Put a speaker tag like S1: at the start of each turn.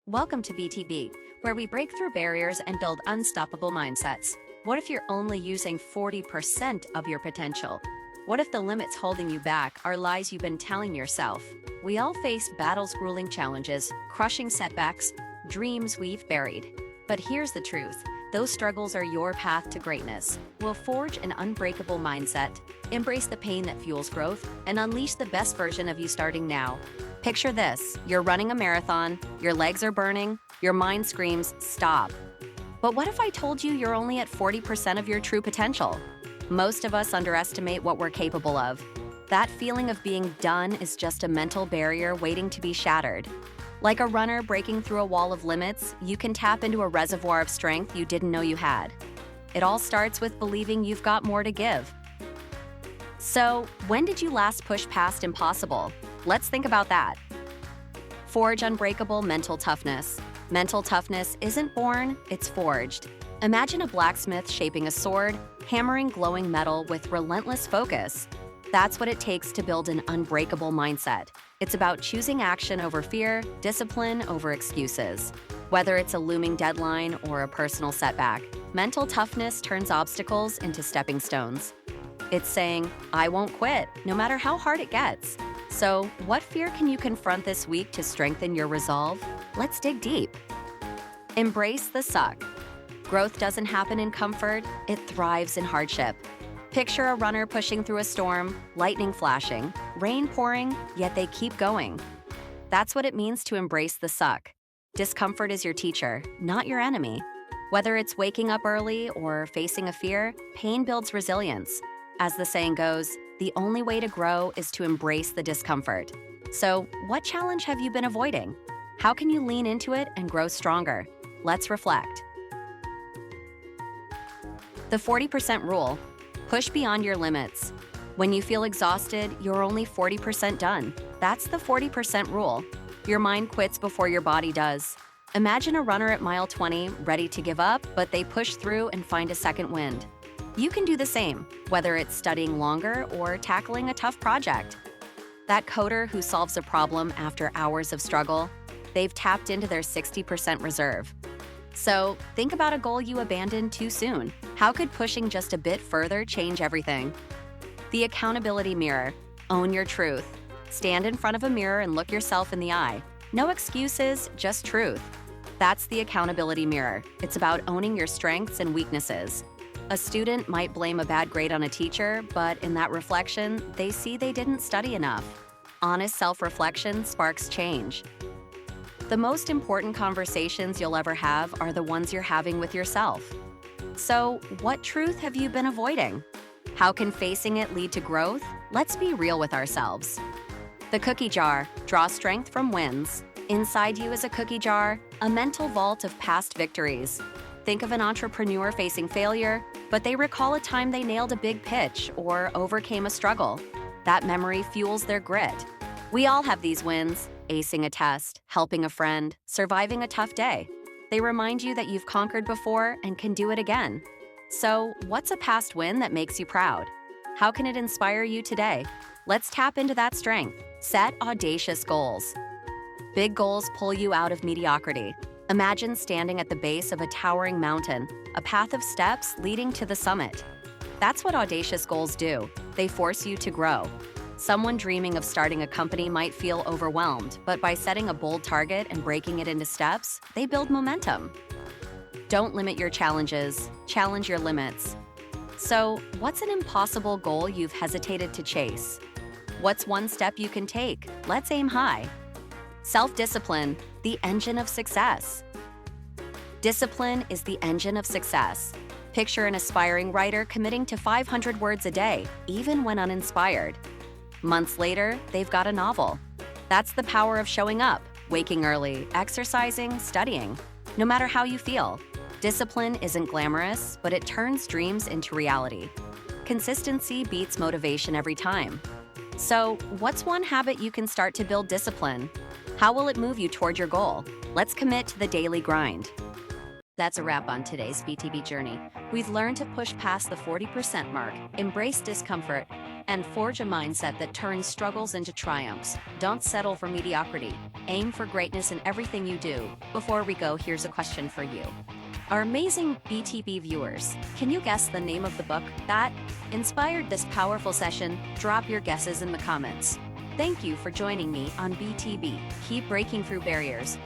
S1: Welcome to BTB, where we break through barriers and build unstoppable mindsets. What if you're only using 40% of your potential? What if the limits holding you back are lies you've been telling yourself? We all face battles, grueling challenges, crushing setbacks, dreams we've buried. But here's the truth. Those struggles are your path to greatness. We'll forge an unbreakable mindset, embrace the pain that fuels growth, and unleash the best version of you starting now. Picture this, you're running a marathon, your legs are burning, your mind screams, stop. But what if I told you you're only at 40% of your true potential? Most of us underestimate what we're capable of. That feeling of being done is just a mental barrier waiting to be shattered. Like a runner breaking through a wall of limits, you can tap into a reservoir of strength you didn't know you had. It all starts with believing you've got more to give. So, when did you last push past impossible? Let's think about that. Forge unbreakable mental toughness. Mental toughness isn't born, it's forged. Imagine a blacksmith shaping a sword, hammering glowing metal with relentless focus. That's what it takes to build an unbreakable mindset. It's about choosing action over fear, discipline over excuses. Whether it's a looming deadline or a personal setback, mental toughness turns obstacles into stepping stones. It's saying, I won't quit, no matter how hard it gets. So, what fear can you confront this week to strengthen your resolve? Let's dig deep. Embrace the suck. Growth doesn't happen in comfort, it thrives in hardship. Picture a runner pushing through a storm, lightning flashing, rain pouring, yet they keep going. That's what it means to embrace the suck. Discomfort is your teacher, not your enemy. Whether it's waking up early or facing a fear, pain builds resilience. As the saying goes, the only way to grow is to embrace the discomfort. So, what challenge have you been avoiding? How can you lean into it and grow stronger? Let's reflect. The 40% rule. Push beyond your limits. When you feel exhausted, you're only 40% done. That's the 40% rule. Your mind quits before your body does. Imagine a runner at mile 20, ready to give up, but they push through and find a second wind. You can do the same, whether it's studying longer or tackling a tough project. That coder who solves a problem after hours of struggle, they've tapped into their 60% reserve. So, think about a goal you abandoned too soon. How could pushing just a bit further change everything? The accountability mirror. Own your truth. Stand in front of a mirror and look yourself in the eye. No excuses, just truth. That's the accountability mirror. It's about owning your strengths and weaknesses. A student might blame a bad grade on a teacher, but in that reflection, they see they didn't study enough. Honest self-reflection sparks change. The most important conversations you'll ever have are the ones you're having with yourself. So, what truth have you been avoiding? How can facing it lead to growth? Let's be real with ourselves. The cookie jar. Draw strength from wins. Inside you is a cookie jar, a mental vault of past victories. Think of an entrepreneur facing failure, but they recall a time they nailed a big pitch or overcame a struggle. That memory fuels their grit. We all have these wins, acing a test, helping a friend, surviving a tough day. They remind you that you've conquered before and can do it again. So, what's a past win that makes you proud? How can it inspire you today? Let's tap into that strength. Set audacious goals. Big goals pull you out of mediocrity. Imagine standing at the base of a towering mountain, a path of steps leading to the summit. That's what audacious goals do. They force you to grow. Someone dreaming of starting a company might feel overwhelmed, but by setting a bold target and breaking it into steps, they build momentum. Don't limit your challenges, challenge your limits. So, what's an impossible goal you've hesitated to chase? What's one step you can take? Let's aim high. Self-discipline, the engine of success. Discipline is the engine of success. Picture an aspiring writer committing to 500 words a day, even when uninspired. Months later, they've got a novel. That's the power of showing up, waking early, exercising, studying. No matter how you feel, discipline isn't glamorous, but it turns dreams into reality. Consistency beats motivation every time. So, what's one habit you can start to build discipline? How will it move you toward your goal? Let's commit to the daily grind. That's a wrap on today's BTB journey. We've learned to push past the 40% mark, embrace discomfort, and forge a mindset that turns struggles into triumphs. Don't settle for mediocrity. Aim for greatness in everything you do. Before we go, here's a question for you. Our amazing BTB viewers, can you guess the name of the book that inspired this powerful session? Drop your guesses in the comments. Thank you for joining me on BTB. Keep breaking through barriers.